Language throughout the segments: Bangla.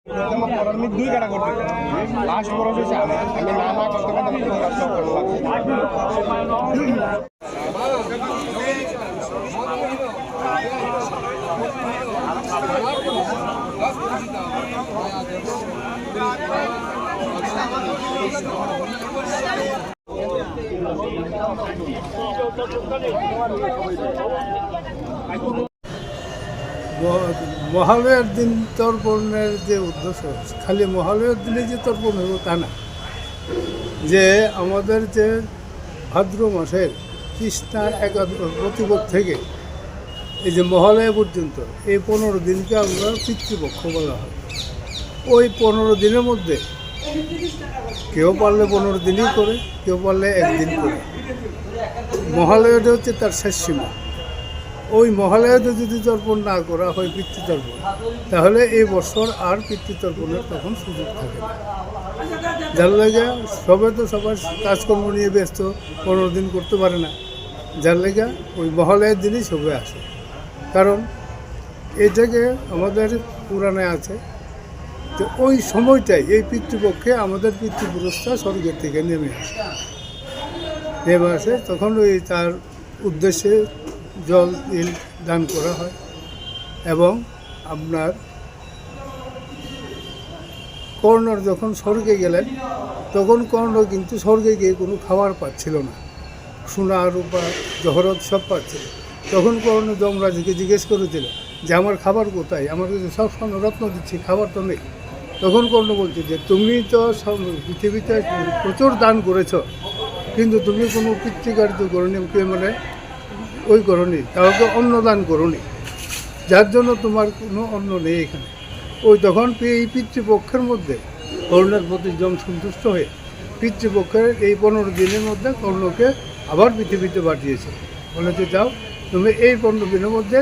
দুই কাটা করতে লাস্ট বড় হয়েছে আমি না না করতে মহালয়ার দিন তর্পণের যে উদ্দেশ্য, খালি মহালয়ার দিনে যে তর্পণ হইব তা না, যে আমাদের যে ভাদ্র মাসের কৃষ্ণা প্রতিপক্ষ থেকে এই যে মহালয়া পর্যন্ত এই 15 দিনকে আমরা পিতৃপক্ষ বলা হয়। ওই 15 দিনের মধ্যে কেউ পারলে 15 দিনই করে, কেউ পারলে একদিন করে। মহালয়াটা হচ্ছে তার শেষ সীমা। ওই মহালয়াতে যদি তর্পণ না করা হয় পিতৃতর্পণ, তাহলে এই বছর আর পিতৃতর্পণের তখন সুযোগ থাকে না। যার লাগে সবাই তো সবার কাজকর্ম নিয়ে ব্যস্ত, 15 দিন করতে পারে না। যার লাগে ওই মহালয়ার দিনই সবাই আসে। কারণ এটাকে আমাদের পুরাণে আছে যে ওই সময়টাই এই পিতৃপক্ষে আমাদের পিতৃপুরুষরা স্বর্গের থেকে নেমে আসে। তখন ওই তার উদ্দেশ্যে জল তিল দান করা হয়। এবং আপনার কর্ণর যখন স্বর্গে গেলেন, তখন কর্ণ কিন্তু স্বর্গে গিয়ে কোনো খাবার পাচ্ছিল না, সোনা রূপা জহরত সব পাচ্ছিল। তখন কর্ণ যমরাজকে জিজ্ঞেস করেছিল যে আমার খাবার কোথায়, আমার কাছে সব রত্ন দিচ্ছি, খাবার তো নেই। তখন কর্ণ বলছে যে তুমি তো সব পৃথিবীতে প্রচুর দান করেছ, কিন্তু তুমি কোনো পিতৃকার্য করনি, মানে ওই করনি, কাউকে অন্ন দান করনি, যার জন্য তোমার কোনো অন্ন নেই এখানে। ওই তখন এই পিতৃপক্ষের মধ্যে কর্ণের প্রতি যম সন্তুষ্ট হয়ে পিতৃপক্ষের এই 15 দিনের মধ্যে কর্ণকে আবার পৃথিবীতে পাঠিয়েছে। বলেছে যাও তুমি এই 15 দিনের মধ্যে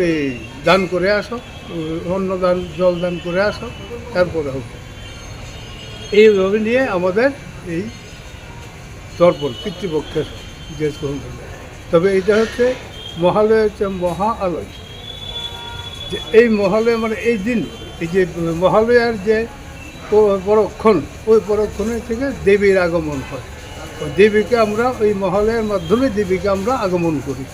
এই দান করে আসো, অন্নদান জল দান করে আসো, তারপরে হোক। এইভাবে নিয়ে আমাদের এই তর্পণ পিতৃপক্ষের যে গ্রহণ করবে। তবে এটা হচ্ছে মহালয়া, হচ্ছে মহা আলয়। যে এই মহালয়া মানে এই দিন, এই যে মহালয়ার যে পরক্ষণ, ওই পরক্ষণের থেকে দেবীর আগমন হয়। ওই দেবীকে আমরা ওই মহালয়ার মাধ্যমে দেবীকে আমরা আগমন করি,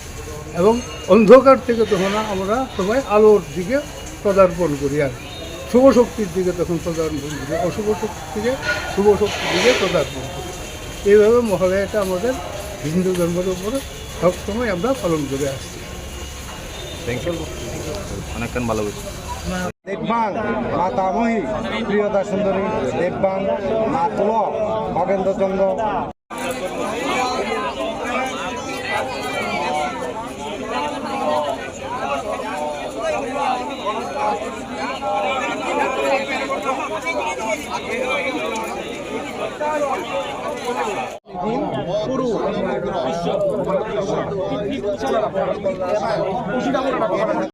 এবং অন্ধকার থেকে তখন আমরা সবাই আলোর দিকে পদার্পণ করি। আর শুভ শক্তির দিকে তখন পদার্পণ করি, অশুভ শক্তির থেকে শুভ শক্তির দিকে পদার্পণ করি। এইভাবে মহালয়াটা আমাদের হিন্দু ধর্মের উপরে সবসময় আমরা পালন করে আসছি। অনেকক্ষণ ভালো হয়েছে। দেববাং মাতামহী প্রিয়তা সুন্দরী, দেববাং মাতল খগেন্দ্রচন্দ্র। পুরো